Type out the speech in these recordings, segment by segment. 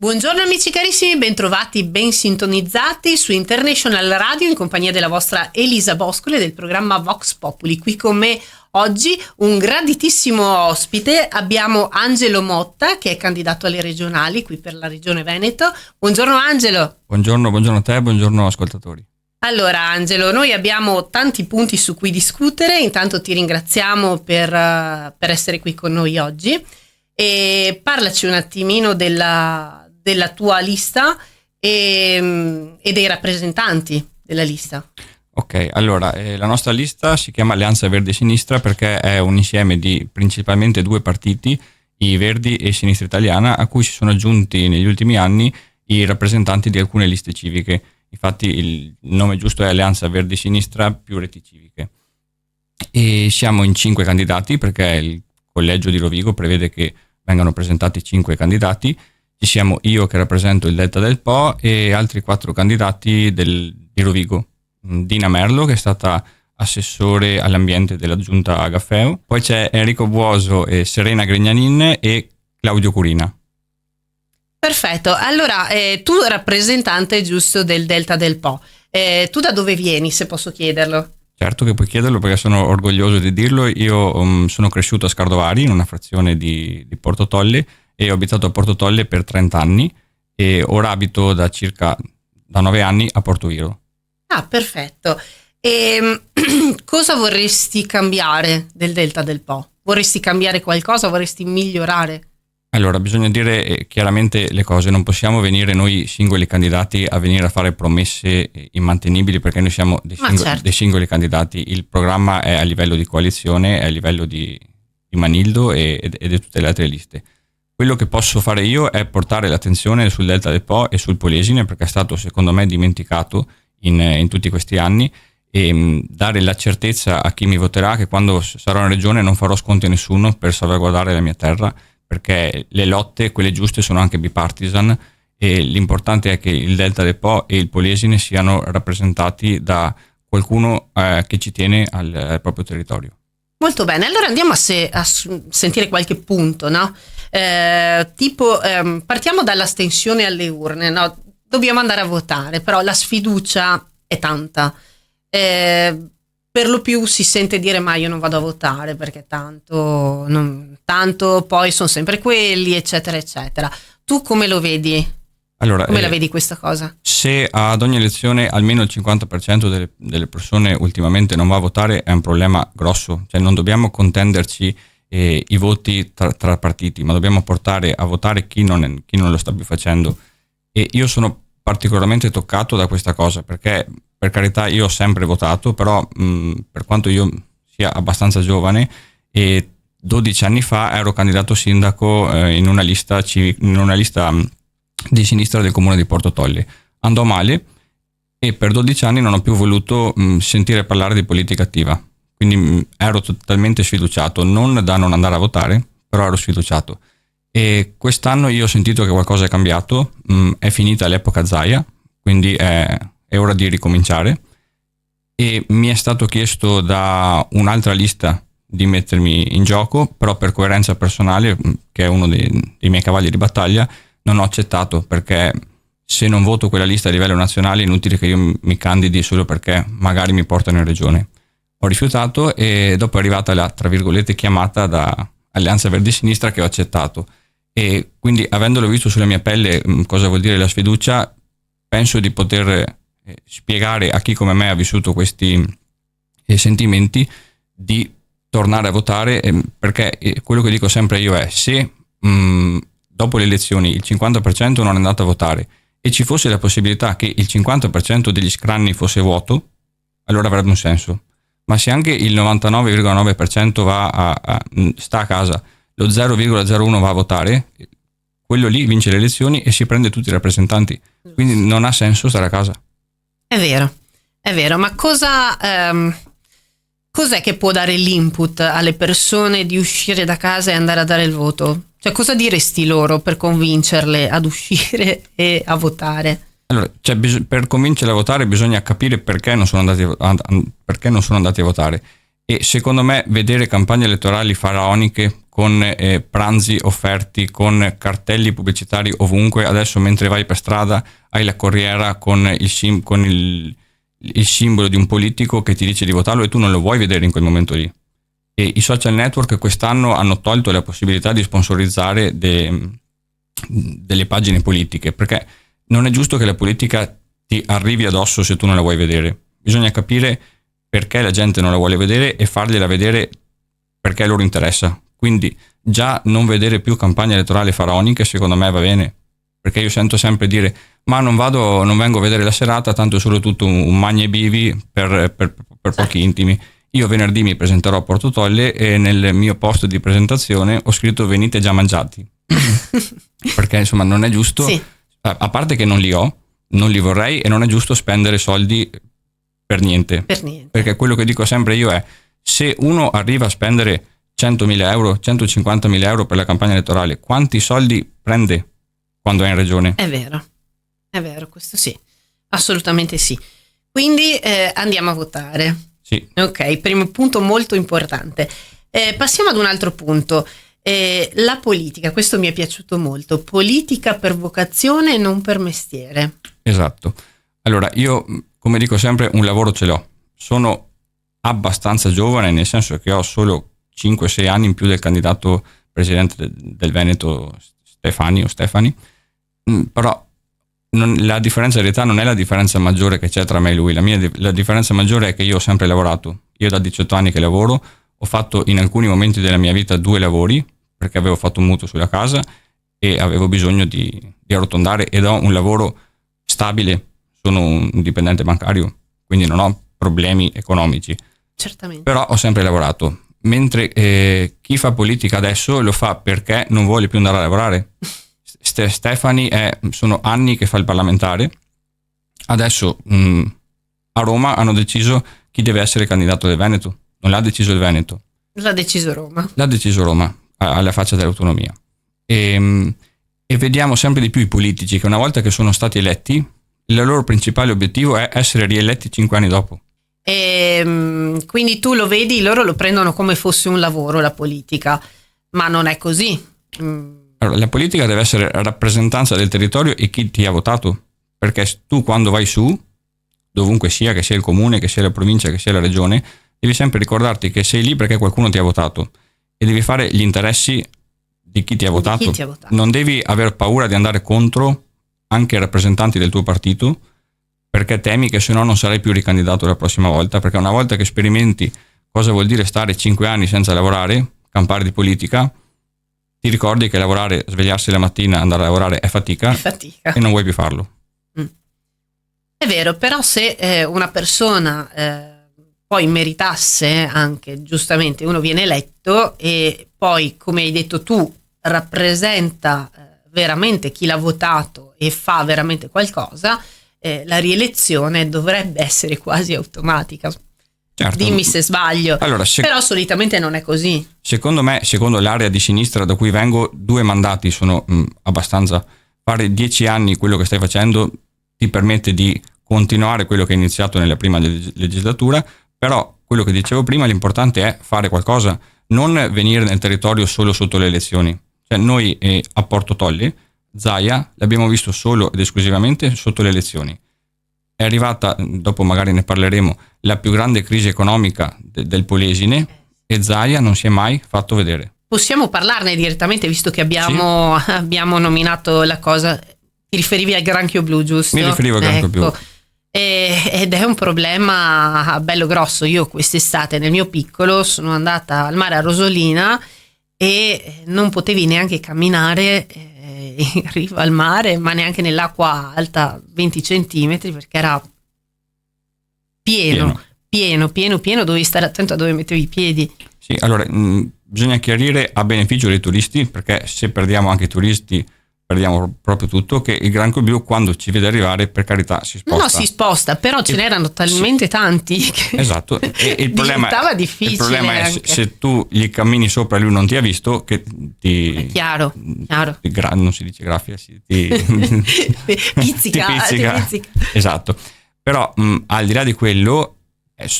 Buongiorno amici carissimi, bentrovati, ben sintonizzati su International Radio in compagnia della vostra Elisa Boscoli del programma Vox Populi. Qui con me oggi un graditissimo ospite, abbiamo Angelo Motta che è candidato alle regionali qui per la regione Veneto. Buongiorno Angelo. Buongiorno a te, buongiorno ascoltatori. Allora Angelo, noi abbiamo tanti punti su cui discutere, intanto ti ringraziamo per essere qui con noi oggi e parlaci un attimino della tua lista e dei rappresentanti della lista. Ok, allora la nostra lista si chiama Alleanza Verdi e Sinistra perché è un insieme di principalmente due partiti, i Verdi e Sinistra Italiana, a cui si sono aggiunti negli ultimi anni i rappresentanti di alcune liste civiche. Infatti il nome giusto è Alleanza Verdi e Sinistra più Reti Civiche. E siamo in 5 candidati perché il collegio di Rovigo prevede che vengano presentati 5 candidati. Ci siamo io che rappresento il Delta del Po e altri 4 candidati di Rovigo. Dina Merlo che è stata assessore all'ambiente della giunta Agafeo, poi c'è Enrico Buoso e Serena Gregnanin e Claudio Curina. Perfetto, allora tu rappresentante giusto del Delta del Po, tu da dove vieni se posso chiederlo? Certo che puoi chiederlo perché sono orgoglioso di dirlo, io sono cresciuto a Scardovari in una frazione di Porto Tolle e ho abitato a Porto Tolle per 30 anni e ora abito da 9 anni a Porto Viro. Ah, perfetto. E cosa vorresti cambiare del Delta del Po? Vorresti cambiare qualcosa? Vorresti migliorare? Allora, bisogna dire chiaramente le cose, non possiamo venire noi singoli candidati a venire a fare promesse immantenibili perché noi siamo dei singoli candidati, il programma è a livello di coalizione, è a livello di Manildo e di tutte le altre liste. Quello che posso fare io è portare l'attenzione sul Delta del Po e sul Polesine perché è stato secondo me dimenticato in tutti questi anni e dare la certezza a chi mi voterà che quando sarò in regione non farò sconti a nessuno per salvaguardare la mia terra perché le lotte, quelle giuste, sono anche bipartisan e l'importante è che il Delta del Po e il Polesine siano rappresentati da qualcuno che ci tiene al proprio territorio. Molto bene, allora andiamo a sentire qualche punto, no? Partiamo dall'astensione alle urne, no? Dobbiamo andare a votare, però la sfiducia è tanta. Per lo più si sente dire ma io non vado a votare perché tanto poi sono sempre quelli, eccetera, eccetera. Tu come lo vedi? Allora, come la vedi questa cosa? Se ad ogni elezione almeno il 50% delle persone ultimamente non va a votare è un problema grosso, cioè non dobbiamo contenderci i voti tra partiti, ma dobbiamo portare a votare chi non lo sta più facendo. E io sono particolarmente toccato da questa cosa perché per carità io ho sempre votato, però per quanto io sia abbastanza giovane e 12 anni fa ero candidato sindaco in una lista di sinistra del comune di Porto Tolle. Andò male e per 12 anni non ho più voluto sentire parlare di politica attiva, quindi ero totalmente sfiduciato, non da non andare a votare, però ero sfiduciato. E quest'anno io ho sentito che qualcosa è cambiato, è finita l'epoca Zaia, quindi è ora di ricominciare e mi è stato chiesto da un'altra lista di mettermi in gioco, però per coerenza personale, che è uno dei miei cavalli di battaglia, non ho accettato perché se non voto quella lista a livello nazionale è inutile che io mi candidi solo perché magari mi portano in regione. Ho rifiutato e dopo è arrivata la, tra virgolette, chiamata da Alleanza Verdi e Sinistra che ho accettato e quindi avendolo visto sulla mia pelle cosa vuol dire la sfiducia, penso di poter spiegare a chi come me ha vissuto questi sentimenti di tornare a votare perché quello che dico sempre io è se dopo le elezioni il 50% non è andato a votare e ci fosse la possibilità che il 50% degli scranni fosse vuoto, allora avrebbe un senso. Ma se anche il 99,9% sta a casa, lo 0,01 va a votare, quello lì vince le elezioni e si prende tutti i rappresentanti. Quindi non ha senso stare a casa. È vero, ma cos'è che può dare l'input alle persone di uscire da casa e andare a dare il voto? Cioè, cosa diresti loro per convincerle ad uscire e a votare? Allora, per convincerle a votare bisogna capire perché non sono andati a votare. E secondo me vedere campagne elettorali faraoniche con pranzi offerti, con cartelli pubblicitari ovunque. Adesso mentre vai per strada hai la corriera con il simbolo di un politico che ti dice di votarlo e tu non lo vuoi vedere in quel momento lì. E i social network quest'anno hanno tolto la possibilità di sponsorizzare delle pagine politiche, perché non è giusto che la politica ti arrivi addosso se tu non la vuoi vedere. Bisogna capire perché la gente non la vuole vedere e fargliela vedere perché loro interessa. Quindi già non vedere più campagne elettorali faraoniche secondo me va bene, perché io sento sempre dire ma non vengo a vedere la serata, tanto è solo tutto un magna e bivi per pochi intimi. Io venerdì mi presenterò a Porto Tolle e nel mio post di presentazione ho scritto venite già mangiati perché insomma non è giusto, sì. A parte che non li vorrei e non è giusto spendere soldi per niente. Perché quello che dico sempre io è: se uno arriva a spendere 100.000 euro, 150.000 euro per la campagna elettorale, quanti soldi prende quando è in regione? È vero, questo sì, assolutamente sì. Quindi andiamo a votare. Sì. Ok, primo punto molto importante. Passiamo ad un altro punto. La politica, questo mi è piaciuto molto. Politica per vocazione e non per mestiere. Esatto. Allora, io, come dico sempre, un lavoro ce l'ho. Sono abbastanza giovane, nel senso che ho solo 5-6 anni in più del candidato presidente del Veneto Stefani, però la differenza in realtà non è la differenza maggiore che c'è tra me e lui. La differenza maggiore è che io ho sempre lavorato. Io da 18 anni che lavoro, ho fatto in alcuni momenti della mia vita 2 lavori, perché avevo fatto un mutuo sulla casa e avevo bisogno di arrotondare, ed ho un lavoro stabile, sono un dipendente bancario, quindi non ho problemi economici. Certamente. Però ho sempre lavorato, mentre chi fa politica adesso lo fa perché non vuole più andare a lavorare. Stefani sono anni che fa il parlamentare, adesso a Roma hanno deciso chi deve essere candidato del Veneto, non l'ha deciso il Veneto. L'ha deciso Roma, alla faccia dell'autonomia. E vediamo sempre di più i politici che una volta che sono stati eletti, il loro principale obiettivo è essere rieletti 5 anni dopo. Quindi tu lo vedi, loro lo prendono come fosse un lavoro, la politica, ma non è così. Allora, la politica deve essere rappresentanza del territorio e chi ti ha votato, perché tu quando vai su, dovunque sia, che sia il comune, che sia la provincia, che sia la regione, devi sempre ricordarti che sei lì perché qualcuno ti ha votato e devi fare gli interessi di chi ti ha votato. Non devi aver paura di andare contro anche i rappresentanti del tuo partito, perché temi che se no non sarai più ricandidato la prossima volta, perché una volta che sperimenti cosa vuol dire stare 5 anni senza lavorare, campare di politica, ti ricordi che lavorare, svegliarsi la mattina, andare a lavorare è fatica. E non vuoi più farlo. È vero, però se una persona poi meritasse anche, giustamente, uno viene eletto e poi, come hai detto tu, rappresenta veramente chi l'ha votato e fa veramente qualcosa, la rielezione dovrebbe essere quasi automatica. Certo. Dimmi se sbaglio. Allora, però solitamente non è così. Secondo me, secondo l'area di sinistra da cui vengo, 2 mandati sono abbastanza. Fare 10 anni quello che stai facendo ti permette di continuare quello che hai iniziato nella prima legislatura, però quello che dicevo prima, l'importante è fare qualcosa, non venire nel territorio solo sotto le elezioni. Cioè noi a Porto Tolle, Zaia, l'abbiamo visto solo ed esclusivamente sotto le elezioni. È arrivata, dopo magari ne parleremo, la più grande crisi economica del Polesine e Zaia non si è mai fatto vedere. Possiamo parlarne direttamente, visto che abbiamo nominato la cosa. Ti riferivi al granchio blu, giusto? Mi riferivo al granchio blu. Ed è un problema bello grosso. Io quest'estate nel mio piccolo sono andata al mare a Rosolina e non potevi neanche camminare in riva al mare, ma neanche nell'acqua alta 20 centimetri, perché era pieno, dovevi stare attento a dove mettevi i piedi. Sì, allora bisogna chiarire a beneficio dei turisti, perché se perdiamo anche i turisti perdiamo proprio tutto, che il granchio blu quando ci vede arrivare, per carità, si sposta. No, si sposta, però ce n'erano talmente tanti che esatto. E il diventava difficile. Il problema è se tu gli cammini sopra e lui non ti ha visto, che ti... È chiaro. Non si dice graffia, ti pizzica. Esatto. Però al di là di quello,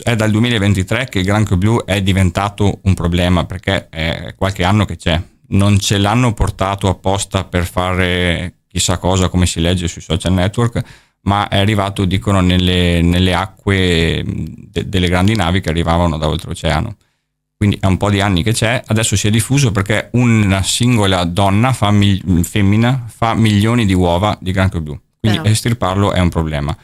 è dal 2023 che il granchio blu è diventato un problema, perché è qualche anno che c'è. Non ce l'hanno portato apposta per fare chissà cosa, come si legge sui social network, ma è arrivato, dicono, nelle acque delle grandi navi che arrivavano da oltreoceano. Quindi è un po' di anni che c'è, adesso si è diffuso perché una singola donna femmina fa milioni di uova di granchio blu, quindi estirparlo è un problema.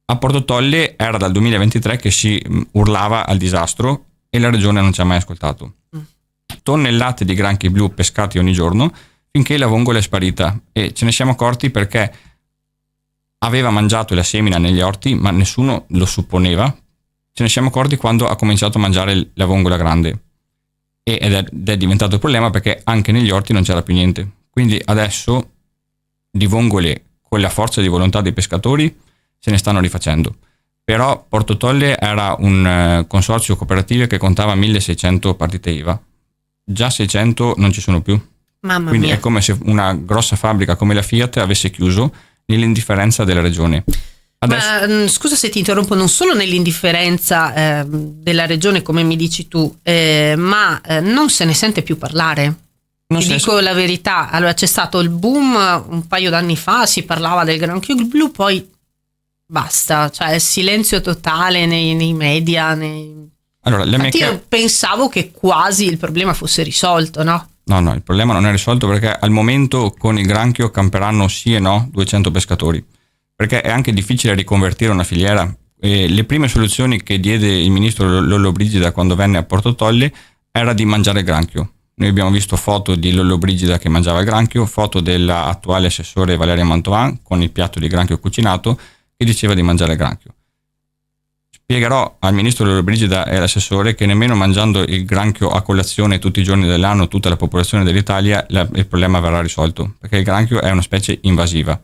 A Porto Tolle era dal 2023 che si urlava al disastro e la regione non ci ha mai ascoltato. Tonnellate di granchi blu pescati ogni giorno finché la vongola è sparita, e ce ne siamo accorti perché aveva mangiato la semina negli orti, ma nessuno lo supponeva. Ce ne siamo accorti quando ha cominciato a mangiare la vongola grande, ed è diventato il problema perché anche negli orti non c'era più niente. Quindi adesso di vongole, con la forza di volontà dei pescatori, se ne stanno rifacendo. Però Porto Tolle era un consorzio cooperativo che contava 1600 partite IVA, già 600 non ci sono più. Mamma Quindi mia. è come se una grossa fabbrica come la Fiat avesse chiuso nell'indifferenza della regione. Adesso, Ma scusa se ti interrompo, non solo nell'indifferenza della regione, come mi dici tu, ma non se ne sente più parlare. Ti dico la verità. Allora, c'è stato il boom un paio d'anni fa, si parlava del granchio blu, poi basta, cioè silenzio totale nei media. allora, Io pensavo che quasi il problema fosse risolto, no? No, il problema non è risolto, perché al momento con il granchio camperanno sì e no 200 pescatori, perché è anche difficile riconvertire una filiera. Le prime soluzioni che diede il ministro Lollobrigida quando venne a Porto Tolle era di mangiare il granchio. Noi abbiamo visto foto di Lollobrigida che mangiava il granchio, foto dell'attuale assessore Valeria Mantovan con il piatto di granchio cucinato che diceva di mangiare il granchio. Spiegherò al ministro Lollobrigida e all'assessore che nemmeno mangiando il granchio a colazione tutti i giorni dell'anno tutta la popolazione dell'Italia il problema verrà risolto, perché il granchio è una specie invasiva.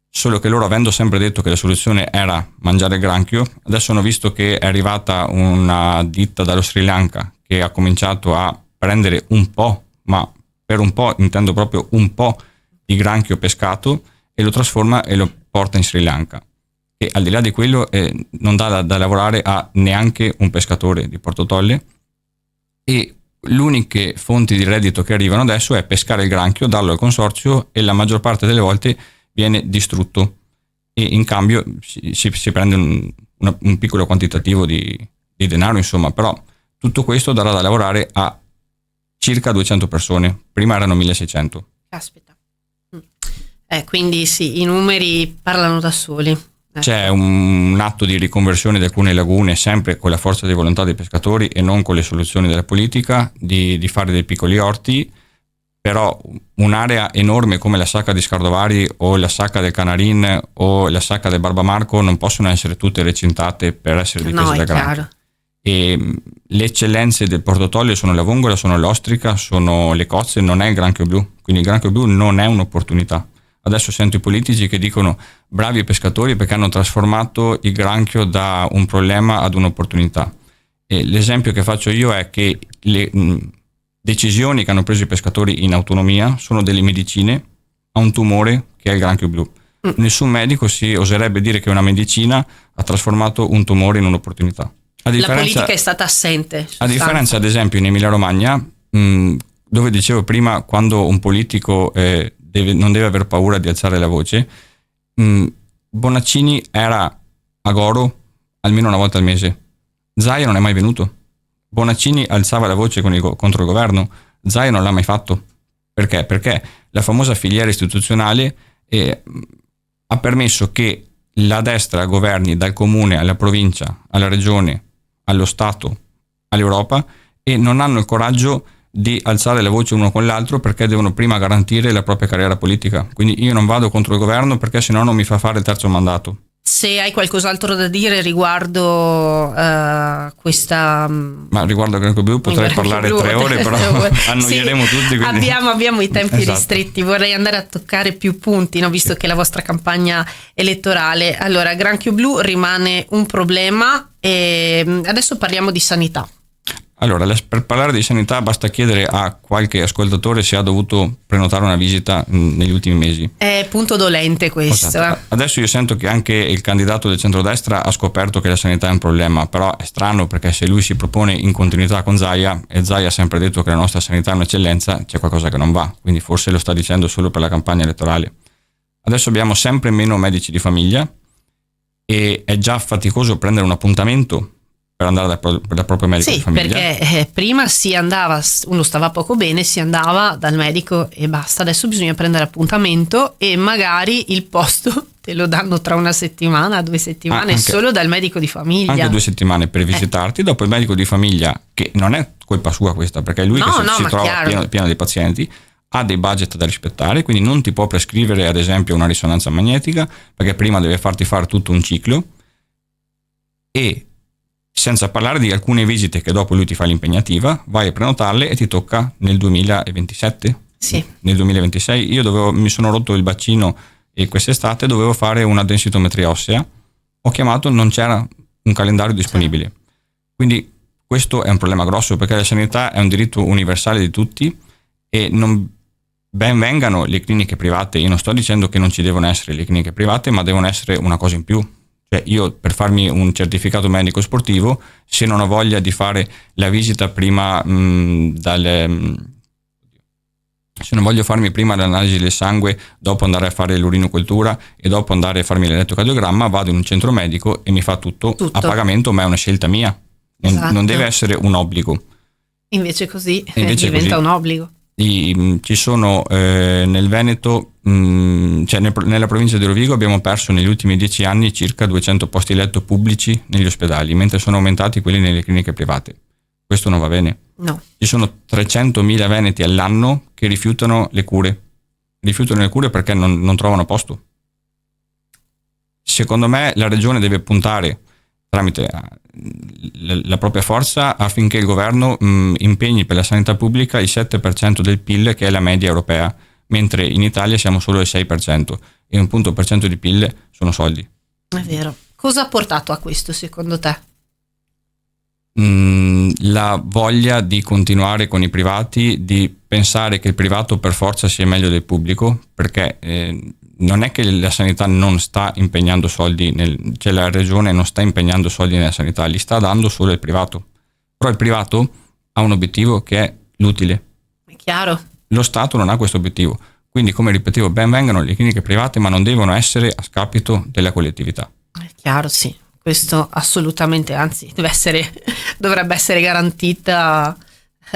Solo che loro, avendo sempre detto che la soluzione era mangiare il granchio, adesso hanno visto che è arrivata una ditta dallo Sri Lanka che ha cominciato a prendere un po', ma per un po' intendo proprio un po' di granchio pescato, e lo trasforma e lo porta in Sri Lanka. E al di là di quello non dà da lavorare a neanche un pescatore di Porto Tolle, e l'uniche fonti di reddito che arrivano adesso è pescare il granchio, darlo al consorzio, e la maggior parte delle volte viene distrutto, e in cambio si prende un piccolo quantitativo di denaro, insomma. Però tutto questo darà da lavorare a circa 200 persone, prima erano 1600. Caspita. Quindi sì, i numeri parlano da soli. C'è un atto di riconversione di alcune lagune, sempre con la forza di volontà dei pescatori e non con le soluzioni della politica, di fare dei piccoli orti. Però un'area enorme come la Sacca di Scardovari o la Sacca del Canarin o la Sacca del Barbamarco non possono essere tutte recintate per essere difese da granchio. E le eccellenze del Porto Tolle sono la vongola, sono l'ostrica, sono le cozze, non è il granchio blu. Quindi il granchio blu non è un'opportunità. Adesso sento i politici che dicono bravi pescatori perché hanno trasformato il granchio da un problema ad un'opportunità. E l'esempio che faccio io è che le decisioni che hanno preso i pescatori in autonomia sono delle medicine a un tumore che è il granchio blu. Nessun medico si oserebbe dire che una medicina ha trasformato un tumore in un'opportunità. La politica è stata assente. A differenza, ad esempio, in Emilia Romagna, dove dicevo prima, quando un politico non deve aver paura di alzare la voce, Bonaccini era a Goro almeno una volta al mese. Zaia non è mai venuto. Bonaccini alzava la voce contro il governo, Zaia non l'ha mai fatto. Perché? Perché la famosa filiera istituzionale ha permesso che la destra governi dal comune alla provincia, alla regione, allo Stato, all'Europa, e non hanno il coraggio di alzare la voce uno con l'altro perché devono prima garantire la propria carriera politica. Quindi io non vado contro il governo perché sennò non mi fa fare il terzo mandato. Se hai qualcos'altro da dire riguardo questa... Ma riguardo al granchio blu potrei parlare 3 ore, però annoieremo tutti. Quindi... Abbiamo i tempi ristretti, vorrei andare a toccare più punti, no? Visto che la vostra campagna elettorale. Allora, granchio blu rimane un problema, e adesso parliamo di sanità. Allora, per parlare di sanità basta chiedere a qualche ascoltatore se ha dovuto prenotare una visita negli ultimi mesi. È punto dolente questo. Esatto. Adesso io sento che anche il candidato del centrodestra ha scoperto che la sanità è un problema, però è strano perché se lui si propone in continuità con Zaia, e Zaia ha sempre detto che la nostra sanità è un'eccellenza, c'è qualcosa che non va, quindi forse lo sta dicendo solo per la campagna elettorale. Adesso abbiamo sempre meno medici di famiglia e è già faticoso prendere un appuntamento per andare dal proprio medico di famiglia. Perché prima si andava, uno stava poco bene, si andava dal medico e basta. Adesso bisogna prendere appuntamento e magari il posto te lo danno tra una settimana, 2 settimane, anche, solo dal medico di famiglia. Anche 2 settimane per visitarti, dopo il medico di famiglia, che non è colpa sua questa, perché è lui che si trova pieno di pazienti, ha dei budget da rispettare, quindi non ti può prescrivere ad esempio una risonanza magnetica, perché prima deve farti fare tutto un ciclo, e senza parlare di alcune visite che dopo lui ti fa l'impegnativa, vai a prenotarle e ti tocca nel 2027, sì. Nel 2026. Io mi sono rotto il bacino e quest'estate dovevo fare una densitometria ossea, ho chiamato, non c'era un calendario disponibile. Sì. Quindi questo è un problema grosso, perché la sanità è un diritto universale di tutti e ben vengano le cliniche private. Io non sto dicendo che non ci devono essere le cliniche private, ma devono essere una cosa in più. Cioè io per farmi un certificato medico sportivo, se non ho voglia di fare la visita prima se non voglio farmi prima l'analisi del sangue, dopo andare a fare l'urinocultura e dopo andare a farmi l'elettrocardiogramma, vado in un centro medico e mi fa tutto a pagamento, ma è una scelta mia. Esatto. Non deve essere un obbligo. Invece così diventa un obbligo. Ci sono nel Veneto, cioè nella provincia di Rovigo abbiamo perso negli ultimi 10 anni circa 200 posti letto pubblici negli ospedali, mentre sono aumentati quelli nelle cliniche private. Questo non va bene. No. Ci sono 300.000 veneti all'anno che rifiutano le cure. Rifiutano le cure perché non trovano posto. Secondo me la regione deve puntare tramite la propria forza affinché il governo impegni per la sanità pubblica il 7% del PIL, che è la media europea, mentre in Italia siamo solo al 6% e un punto percento di PIL sono soldi. È vero. Cosa ha portato a questo secondo te? La voglia di continuare con i privati, di pensare che il privato per forza sia meglio del pubblico, perché non è che la sanità non sta impegnando soldi, cioè la regione non sta impegnando soldi nella sanità, li sta dando solo il privato. Però il privato ha un obiettivo che è l'utile. È chiaro. Lo Stato non ha questo obiettivo. Quindi, come ripetevo, ben vengano le cliniche private, ma non devono essere a scapito della collettività. È chiaro, sì. Questo assolutamente, anzi, dovrebbe essere garantita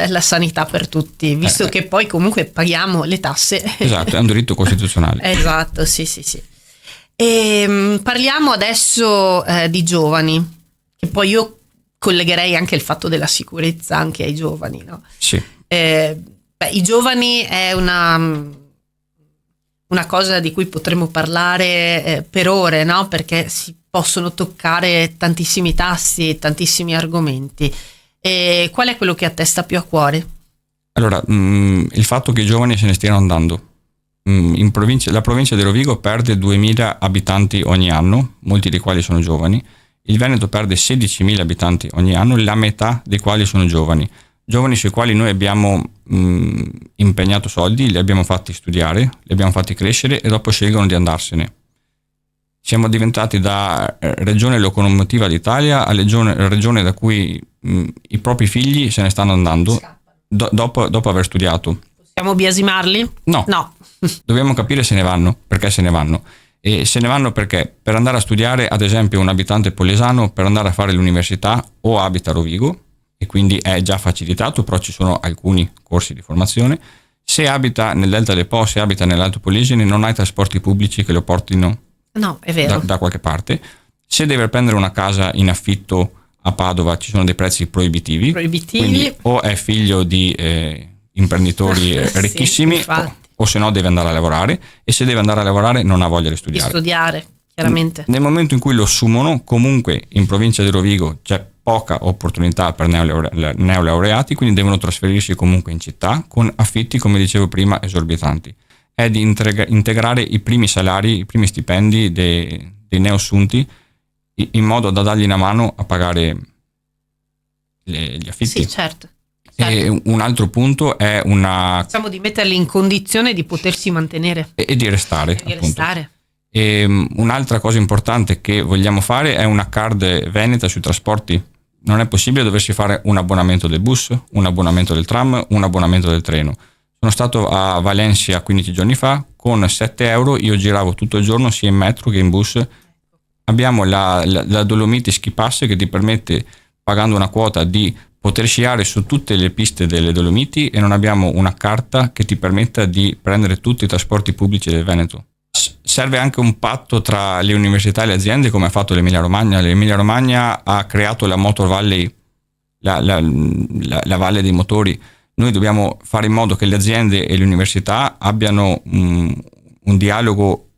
la sanità per tutti, visto che poi comunque paghiamo le tasse. Esatto, è un diritto costituzionale. Esatto, sì. E, parliamo adesso di giovani, che poi io collegherei anche il fatto della sicurezza anche ai giovani, no? Sì. I giovani è una cosa di cui potremmo parlare per ore, no? Perché si possono toccare tantissimi tasti, tantissimi argomenti. E qual è quello che a te sta più a cuore? Allora, il fatto che i giovani se ne stiano andando. La provincia di Rovigo perde 2.000 abitanti ogni anno, molti dei quali sono giovani. Il Veneto perde 16.000 abitanti ogni anno, la metà dei quali sono giovani. Giovani sui quali noi abbiamo impegnato soldi, li abbiamo fatti studiare, li abbiamo fatti crescere e dopo scelgono di andarsene. Siamo diventati da regione locomotiva d'Italia a regione da cui i propri figli se ne stanno andando dopo aver studiato. Possiamo biasimarli? No. Dobbiamo capire se ne vanno, perché se ne vanno. E se ne vanno perché per andare a studiare, ad esempio, un abitante polesano per andare a fare l'università o abita a Rovigo e quindi è già facilitato, però ci sono alcuni corsi di formazione. Se abita nel Delta del Po, se abita nell'Alto Polesine, non ha trasporti pubblici che lo portino. No, è vero. Da qualche parte. Se deve prendere una casa in affitto a Padova ci sono dei prezzi proibitivi. Quindi o è figlio di imprenditori ricchissimi sì, o se no deve andare a lavorare, e se deve andare a lavorare non ha voglia di studiare. Di studiare, chiaramente. Nel momento in cui lo assumono, comunque in provincia di Rovigo c'è poca opportunità per neolaureati, quindi devono trasferirsi comunque in città con affitti, come dicevo prima, esorbitanti. È di integrare i primi salari, i primi stipendi dei neoassunti in modo da dargli una mano a pagare gli affitti. Sì, certo. E un altro punto è diciamo di metterli in condizione di potersi mantenere e di restare. E di restare. E un'altra cosa importante che vogliamo fare è una card veneta sui trasporti. Non è possibile doversi fare un abbonamento del bus, un abbonamento del tram, un abbonamento del treno. Sono stato a Valencia 15 giorni fa, con 7 euro io giravo tutto il giorno sia in metro che in bus. Abbiamo la Dolomiti Ski Pass che ti permette, pagando una quota, di poter sciare su tutte le piste delle Dolomiti, e non abbiamo una carta che ti permetta di prendere tutti i trasporti pubblici del Veneto. Serve anche un patto tra le università e le aziende, come ha fatto l'Emilia Romagna. L'Emilia Romagna ha creato la Motor Valley, la valle dei motori. Noi dobbiamo fare in modo che le aziende e le università abbiano un dialogo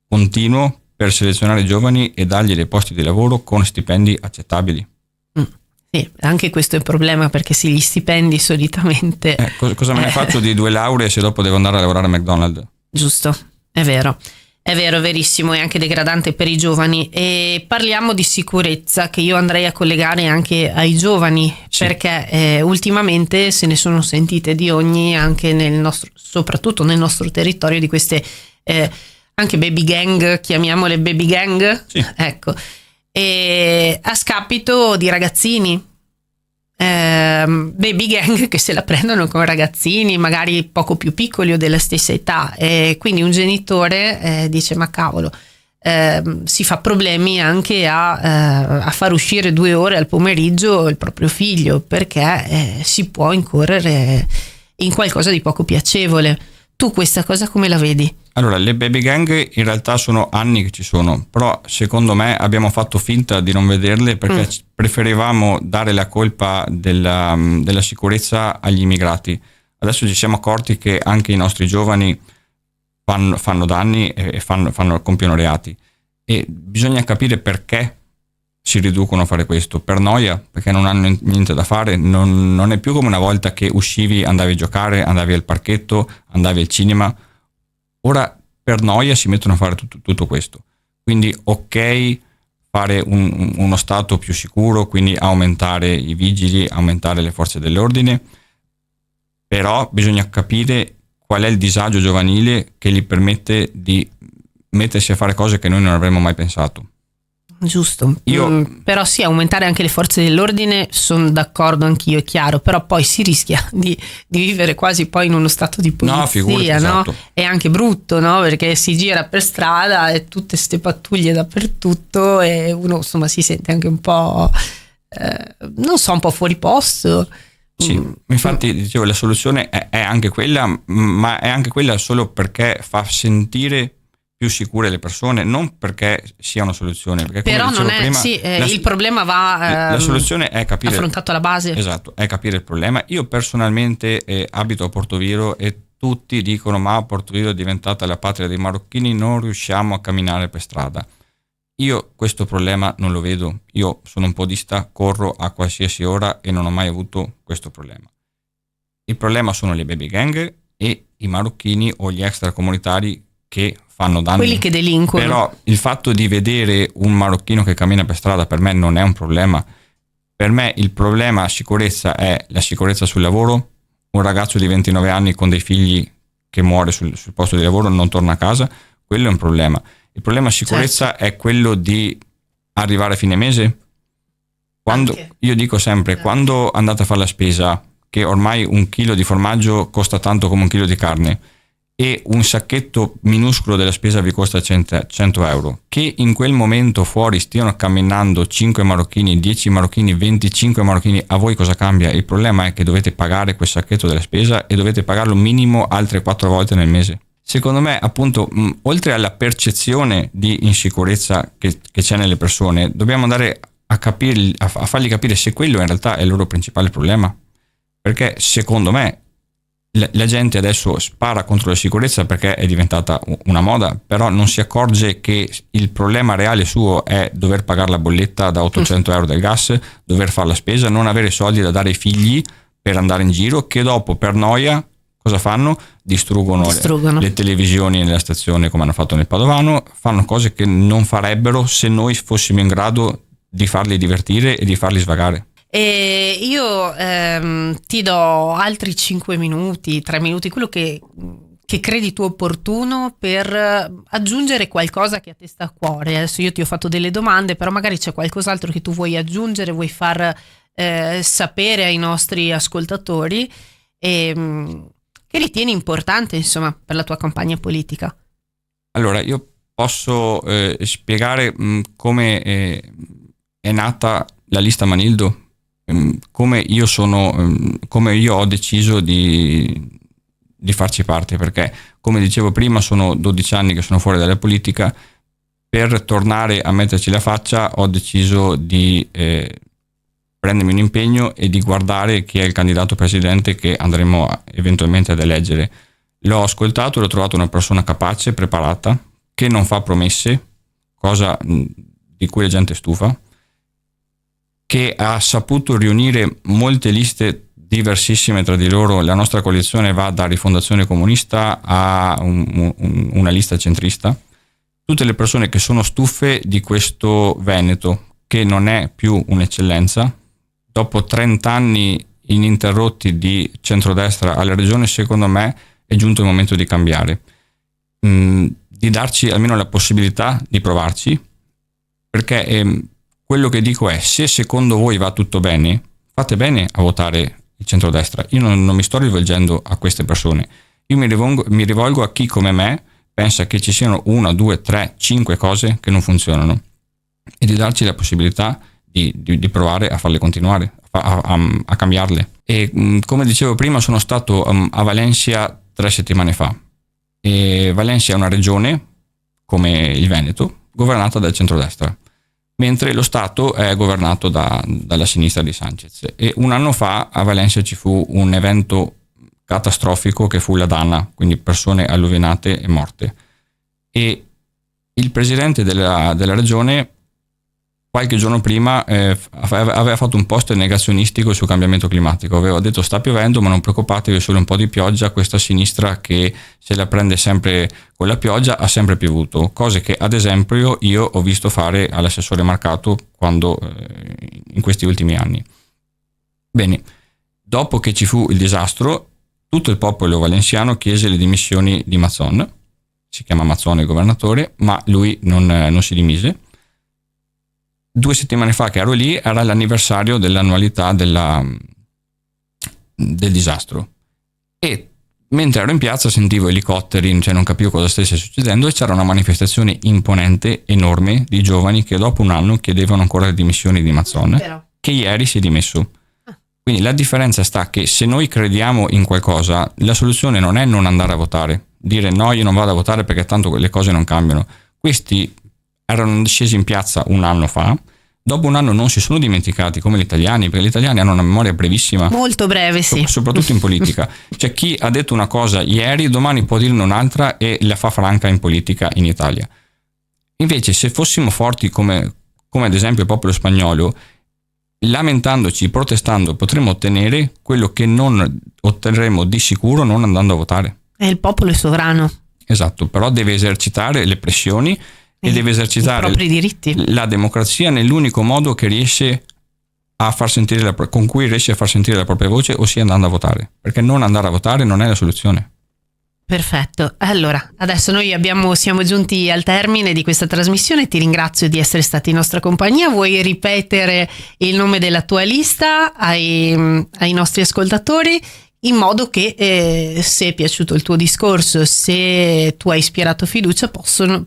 continuo per selezionare i giovani e dargli dei posti di lavoro con stipendi accettabili. Sì, anche questo è un problema, perché se gli stipendi solitamente... Cosa me ne faccio di 2 lauree se dopo devo andare a lavorare a McDonald's? Giusto, è vero, verissimo, è anche degradante per i giovani. E parliamo di sicurezza, che io andrei a collegare anche ai giovani, sì. Perché ultimamente se ne sono sentite di ogni, anche soprattutto nel nostro territorio, di queste anche baby gang, chiamiamole baby gang, sì. Ecco. E a scapito di ragazzini, baby gang che se la prendono con ragazzini magari poco più piccoli o della stessa età, e quindi un genitore dice: ma cavolo, si fa problemi anche a far uscire 2 ore al pomeriggio il proprio figlio, perché si può incorrere in qualcosa di poco piacevole. Tu questa cosa come la vedi? Allora, le baby gang in realtà sono anni che ci sono, però secondo me abbiamo fatto finta di non vederle, perché preferivamo dare la colpa della sicurezza agli immigrati. Adesso ci siamo accorti che anche i nostri giovani fanno danni e compiono reati, e bisogna capire perché si riducono a fare questo. Per noia, perché non hanno niente da fare. Non è più come una volta che uscivi, andavi a giocare, andavi al parchetto, andavi al cinema. Ora per noia si mettono a fare tutto questo. Quindi ok, fare uno stato più sicuro, quindi aumentare i vigili, aumentare le forze dell'ordine, però bisogna capire qual è il disagio giovanile che gli permette di mettersi a fare cose che noi non avremmo mai pensato. Giusto, però sì, aumentare anche le forze dell'ordine, sono d'accordo anch'io, è chiaro, però poi si rischia di vivere quasi poi in uno stato di polizia, no? Figurati, no? esatto. È anche brutto, no? Perché si gira per strada e tutte ste pattuglie dappertutto, e uno insomma si sente anche un po', non so, un po' fuori posto. Sì, infatti dicevo, la soluzione è anche quella, ma è anche quella solo perché fa sentire più sicure le persone, non perché sia una soluzione. Perché, come però non è prima, il problema va la soluzione è capire, affrontato alla base. Esatto, è capire il problema. Io personalmente abito a Portoviro e tutti dicono: ma Portoviro è diventata la patria dei marocchini, non riusciamo a camminare per strada. Io questo problema non lo vedo. Io sono un podista, corro a qualsiasi ora e non ho mai avuto questo problema. Il problema sono le baby gang e i marocchini o gli extracomunitari che fanno danni. Quelli che delinquono. Però il fatto di vedere un marocchino che cammina per strada per me non è un problema. Per me il problema sicurezza è la sicurezza sul lavoro. Un ragazzo di 29 anni con dei figli che muore sul posto di lavoro, non torna a casa, quello è un problema. Il problema sicurezza è quello di arrivare a fine mese. Io dico sempre, quando andate a fare la spesa, che ormai 1 chilo di formaggio costa tanto come 1 chilo di carne, e un sacchetto minuscolo della spesa vi costa 100 euro, che in quel momento fuori stiano camminando 5 marocchini, 10 marocchini, 25 marocchini, a voi cosa cambia? Il problema è che dovete pagare quel sacchetto della spesa e dovete pagarlo minimo altre 4 volte nel mese. Secondo me, appunto, oltre alla percezione di insicurezza che c'è nelle persone, dobbiamo andare a fargli capire se quello in realtà è il loro principale problema. Perché secondo me la gente adesso spara contro la sicurezza perché è diventata una moda, però non si accorge che il problema reale suo è dover pagare la bolletta da 800 euro del gas, dover fare la spesa, non avere soldi da dare ai figli per andare in giro, che dopo per noia cosa fanno? Distruggono. Le televisioni nella stazione, come hanno fatto nel Padovano, fanno cose che non farebbero se noi fossimo in grado di farli divertire e di farli svagare. E io ti do altri 5 minuti, 3 minuti, quello che credi tu opportuno per aggiungere qualcosa che a te sta a cuore. Adesso io ti ho fatto delle domande, però magari c'è qualcos'altro che tu vuoi aggiungere, vuoi far sapere ai nostri ascoltatori che ritieni importante, insomma, per la tua campagna politica. Allora, io posso spiegare come è nata la lista Manildo, come io ho deciso di farci parte, perché come dicevo prima sono 12 anni che sono fuori dalla politica. Per tornare a metterci la faccia ho deciso di prendermi un impegno e di guardare chi è il candidato presidente che andremo eventualmente ad eleggere. L'ho ascoltato, l'ho trovato una persona capace, preparata, che non fa promesse, cosa di cui la gente è stufa, che ha saputo riunire molte liste diversissime tra di loro. La nostra coalizione va da Rifondazione Comunista a una lista centrista. Tutte le persone che sono stufe di questo Veneto, che non è più un'eccellenza. Dopo 30 anni ininterrotti di centrodestra alla regione, secondo me è giunto il momento di cambiare, di darci almeno la possibilità di provarci, perché quello che dico è: se secondo voi va tutto bene, fate bene a votare il centrodestra. Io non mi sto rivolgendo a queste persone, io mi rivolgo a chi come me pensa che ci siano 1, 2, 3, 5 cose che non funzionano, e di darci la possibilità di provare a farle continuare, a cambiarle. E come dicevo prima, sono stato a Valencia 3 settimane fa, e Valencia è una regione come il Veneto governata dal centrodestra, mentre lo Stato è governato dalla sinistra di Sanchez. E un anno fa a Valencia ci fu un evento catastrofico che fu la Dana, quindi persone alluvinate e morte, e il presidente della regione qualche giorno prima aveva fatto un post negazionistico sul cambiamento climatico. Aveva detto: sta piovendo, ma non preoccupatevi, è solo un po' di pioggia, questa sinistra che se la prende sempre con la pioggia ha sempre piovuto, cose che ad esempio io ho visto fare all'assessore Marcato quando in questi ultimi anni. Bene, dopo che ci fu il disastro, tutto il popolo valenziano chiese le dimissioni di Mazzon. Si chiama Mazzon il governatore, ma lui non si dimise. 2 settimane fa che ero lì era l'anniversario dell'annualità del disastro, e mentre ero in piazza sentivo elicotteri, cioè non capivo cosa stesse succedendo, e c'era una manifestazione imponente, enorme, di giovani che dopo un anno chiedevano ancora le dimissioni di Mazzon, che ieri si è dimesso. Quindi la differenza sta che se noi crediamo in qualcosa, la soluzione non è non andare a votare, dire no, io non vado a votare perché tanto le cose non cambiano. Questi erano scesi in piazza un anno fa, dopo un anno non si sono dimenticati, come gli italiani, perché gli italiani hanno una memoria brevissima. Molto breve, sì. Soprattutto in politica. Cioè chi ha detto una cosa ieri, domani può dirne un'altra e la fa franca in politica in Italia. Invece se fossimo forti come ad esempio il popolo spagnolo, lamentandoci, protestando, potremmo ottenere quello che non otterremo di sicuro non andando a votare. E il popolo è sovrano. Esatto, però deve esercitare le pressioni e deve esercitare i propri diritti. La democrazia nell'unico modo che riesce a far sentire con cui riesce a far sentire la propria voce, ossia andando a votare, perché non andare a votare non è la soluzione. Perfetto, allora adesso noi siamo giunti al termine di questa trasmissione. Ti ringrazio di essere stati in nostra compagnia. Vuoi ripetere il nome della tua lista ai nostri ascoltatori, in modo che se è piaciuto il tuo discorso, se tu hai ispirato fiducia,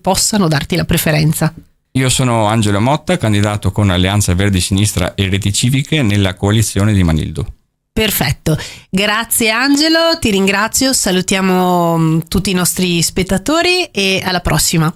possano darti la preferenza? Io sono Angelo Motta, candidato con Alleanza Verdi Sinistra e Reti Civiche nella coalizione di Manildo. Perfetto, grazie Angelo, ti ringrazio, salutiamo tutti i nostri spettatori e alla prossima.